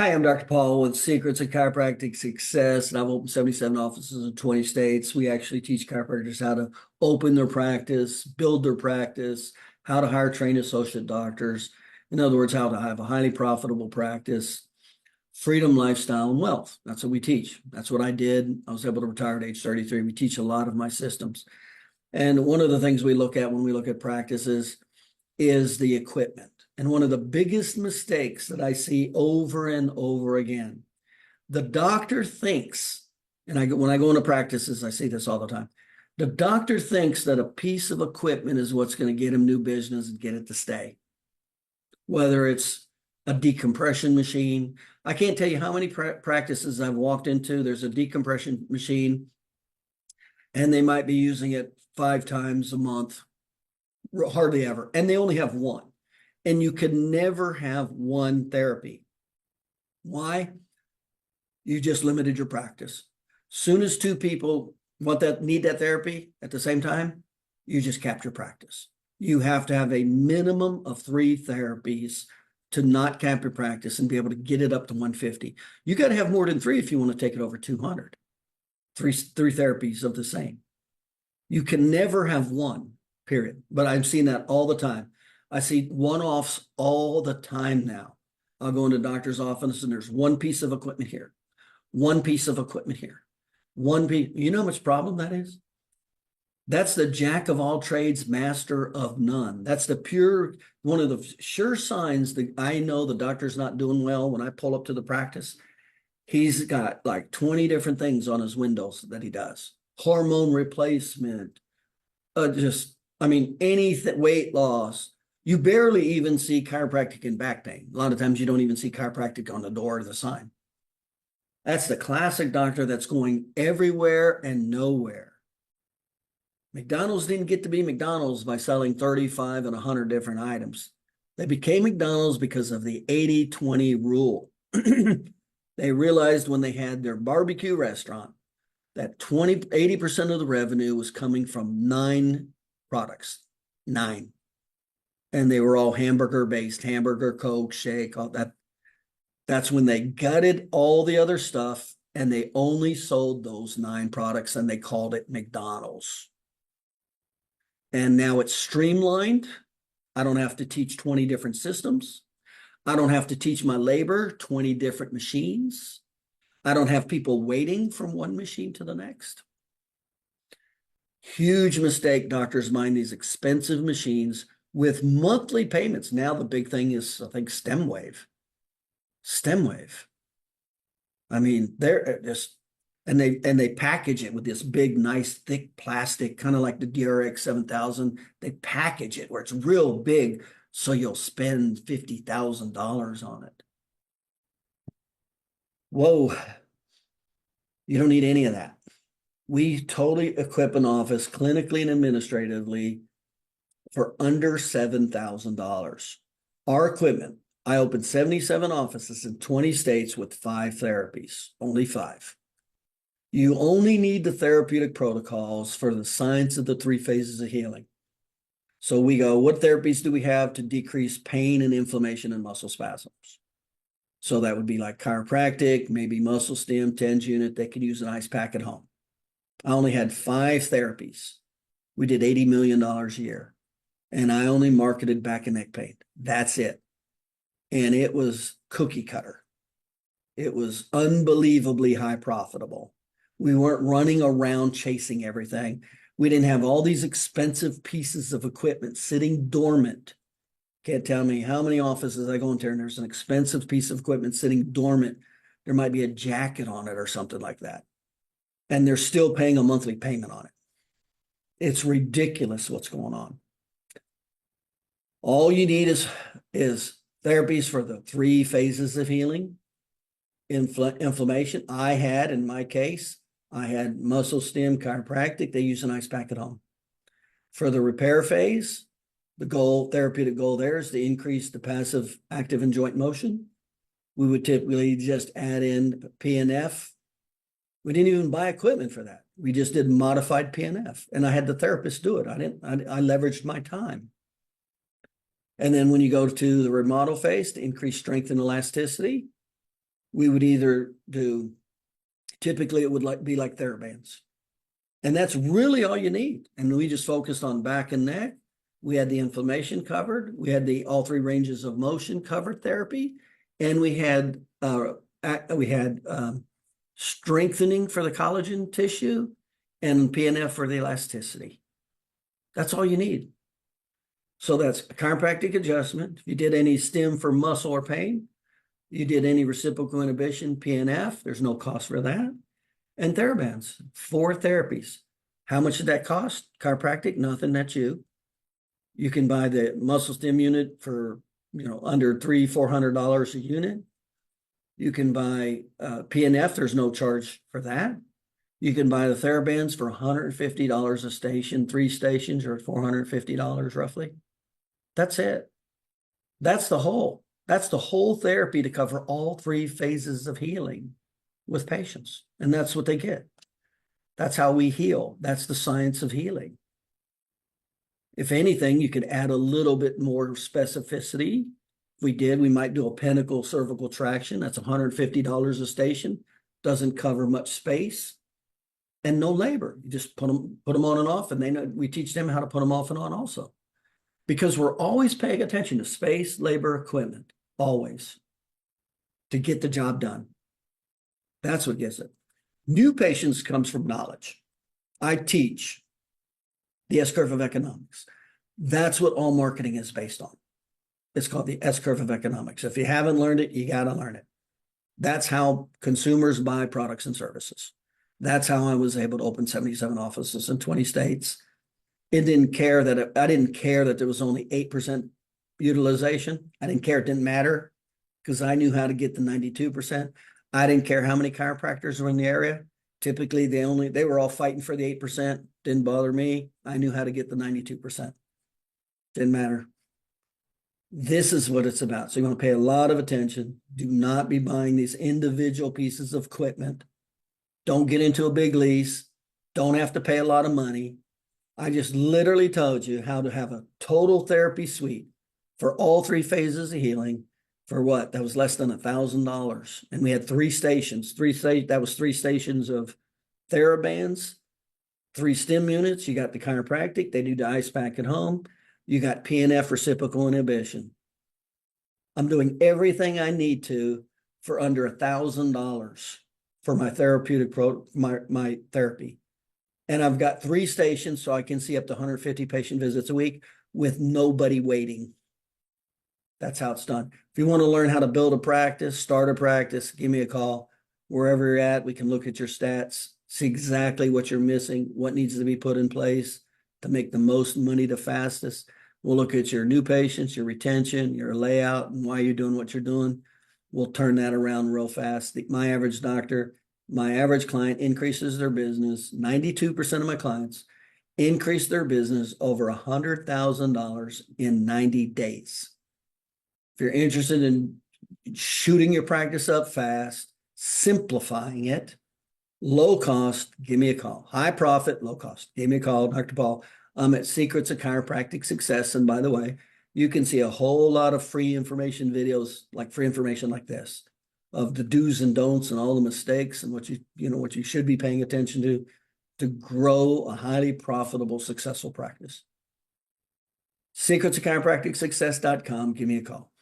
Hi, I'm Dr. Paul with Secrets of Chiropractic Success, and I've opened 77 offices in 20 states. We actually teach chiropractors how to open their practice, build their practice, how to hire trained associate doctors. In other words, how to have a highly profitable practice, freedom, lifestyle, and wealth. That's what we teach. That's what I did. I was able to retire at age 33. We teach a lot of my systems. And one of the things we look at when we look at practices is the equipment. And one of the biggest mistakes that I see over and over again, the doctor thinks, and when I go into practices, I see this all the time. The doctor thinks that a piece of equipment is what's going to get him new business and get it to stay. Whether it's a decompression machine. I can't tell you how many practices I've walked into. There's a decompression machine, and they might be using it 5 times a month, hardly ever, and they only have one. And you can never have one therapy. Why? You just limited your practice. Soon as 2 people need that therapy at the same time, you just capped your practice. You have to have a minimum of 3 therapies to not cap your practice and be able to get it up to 150. You got to have more than 3 if you want to take it over 200. Three therapies of the same. You can never have one, period. But I'm seeing that all the time. I see one-offs all the time now. I'll go into doctor's office and there's one piece of equipment here, one piece of equipment here, one piece. You know how much problem that is? That's the jack of all trades, master of none. That's one of the sure signs that I know the doctor's not doing well. When I pull up to the practice, he's got like 20 different things on his windows that he does. Hormone replacement, anything, weight loss. You barely even see chiropractic in back pain. A lot of times you don't even see chiropractic on the door or the sign. That's the classic doctor that's going everywhere and nowhere. McDonald's didn't get to be McDonald's by selling 35 and 100 different items. They became McDonald's because of the 80-20 rule. They realized when they had their barbecue restaurant that 80% of the revenue was coming from 9 products. 9. And they were all hamburger based, hamburger, Coke, shake, all that. That's when they gutted all the other stuff and they only sold those 9 products and they called it McDonald's. And now it's streamlined. I don't have to teach 20 different systems. I don't have to teach my labor 20 different machines. I don't have people waiting from one machine to the next. Huge mistake, doctors mind these expensive machines with monthly payments. Now the big thing is, I think, stem wave. I mean, they're just, and they package it with this big, nice, thick plastic, kind of like the DRX 7000. They package it where it's real big, so you'll spend $50,000 on it. Whoa, you don't need any of that. We totally equip an office clinically and administratively for under $7,000. Our equipment, I opened 77 offices in 20 states with 5 therapies, only 5. You only need the therapeutic protocols for the science of the 3 phases of healing. So we go, what therapies do we have to decrease pain and inflammation and muscle spasms? So that would be like chiropractic, maybe muscle stim, TENS unit. They could use an ice pack at home. I only had 5 therapies. We did $80 million a year. And I only marketed back and neck pain. That's it. And it was cookie cutter. It was unbelievably high profitable. We weren't running around chasing everything. We didn't have all these expensive pieces of equipment sitting dormant. Can't tell me how many offices I go into and there's an expensive piece of equipment sitting dormant. There might be a jacket on it or something like that. And they're still paying a monthly payment on it. It's ridiculous what's going on. All you need is therapies for the 3 phases of healing. Inflammation. In my case, I had muscle stim chiropractic. They use an ice pack at home. For the repair phase, the therapeutic goal there is to increase the passive active and joint motion. We would typically just add in PNF. We didn't even buy equipment for that. We just did modified PNF, and I had the therapist do it. I leveraged my time. And then when you go to the remodel phase to increase strength and elasticity, we would either do, typically it would be like TheraBands. And that's really all you need. And we just focused on back and neck. We had the inflammation covered. We had all three ranges of motion covered therapy. And we had strengthening for the collagen tissue and PNF for the elasticity. That's all you need. So that's a chiropractic adjustment. If you did any stim for muscle or pain, you did any reciprocal inhibition, PNF, there's no cost for that. And TheraBands, 4 therapies. How much did that cost? Chiropractic, nothing, that's you. You can buy the muscle stim unit for, under $300-400 a unit. You can buy PNF, there's no charge for that. You can buy the TheraBands for $150 a station, 3 stations are $450 roughly. That's it. That's the whole therapy to cover all 3 phases of healing with patients. And that's what they get. That's how we heal. That's the science of healing. If anything, you could add a little bit more specificity. If we might do a pentacle cervical traction. That's $150 a station. Doesn't cover much space and no labor. You just put them on and off, and we teach them how to put them off and on also. Because we're always paying attention to space, labor, equipment, always, to get the job done. That's what gets it. New patients comes from knowledge. I teach the S-curve of economics. That's what all marketing is based on. It's called the S-curve of economics. If you haven't learned it, you got to learn it. That's how consumers buy products and services. That's how I was able to open 77 offices in 20 states. I didn't care that there was only 8% utilization. I didn't care. It didn't matter because I knew how to get the 92%. I didn't care how many chiropractors were in the area. Typically, they were all fighting for the 8%. Didn't bother me. I knew how to get the 92%. Didn't matter. This is what it's about. So you want to pay a lot of attention. Do not be buying these individual pieces of equipment. Don't get into a big lease. Don't have to pay a lot of money. I just literally told you how to have a total therapy suite for all 3 phases of healing for what? That was less than $1,000. And we had 3 stations. That was 3 stations of TheraBands, 3 stim units. You got the chiropractic. They do the ice pack at home. You got PNF, reciprocal inhibition. I'm doing everything I need to for under $1,000 for my therapeutic my therapy. And I've got 3 stations, so I can see up to 150 patient visits a week with nobody waiting. That's how it's done. If you want to learn how to build a practice, start a practice, give me a call. Wherever you're at, we can look at your stats, see exactly what you're missing, what needs to be put in place to make the most money the fastest. We'll look at your new patients, your retention, your layout, and why you're doing what you're doing. We'll turn that around real fast. My average client increases their business. 92% of my clients increase their business over $100,000 in 90 days. If you're interested in shooting your practice up fast, simplifying it, low cost, give me a call. High profit, low cost. Give me a call, Dr. Paul. I'm at Secrets of Chiropractic Success. And by the way, you can see a whole lot of free information videos, like free information like this, of the do's and don'ts and all the mistakes and what you should be paying attention to grow a highly profitable, successful practice. Secrets of Chiropractic Success.com. Give me a call.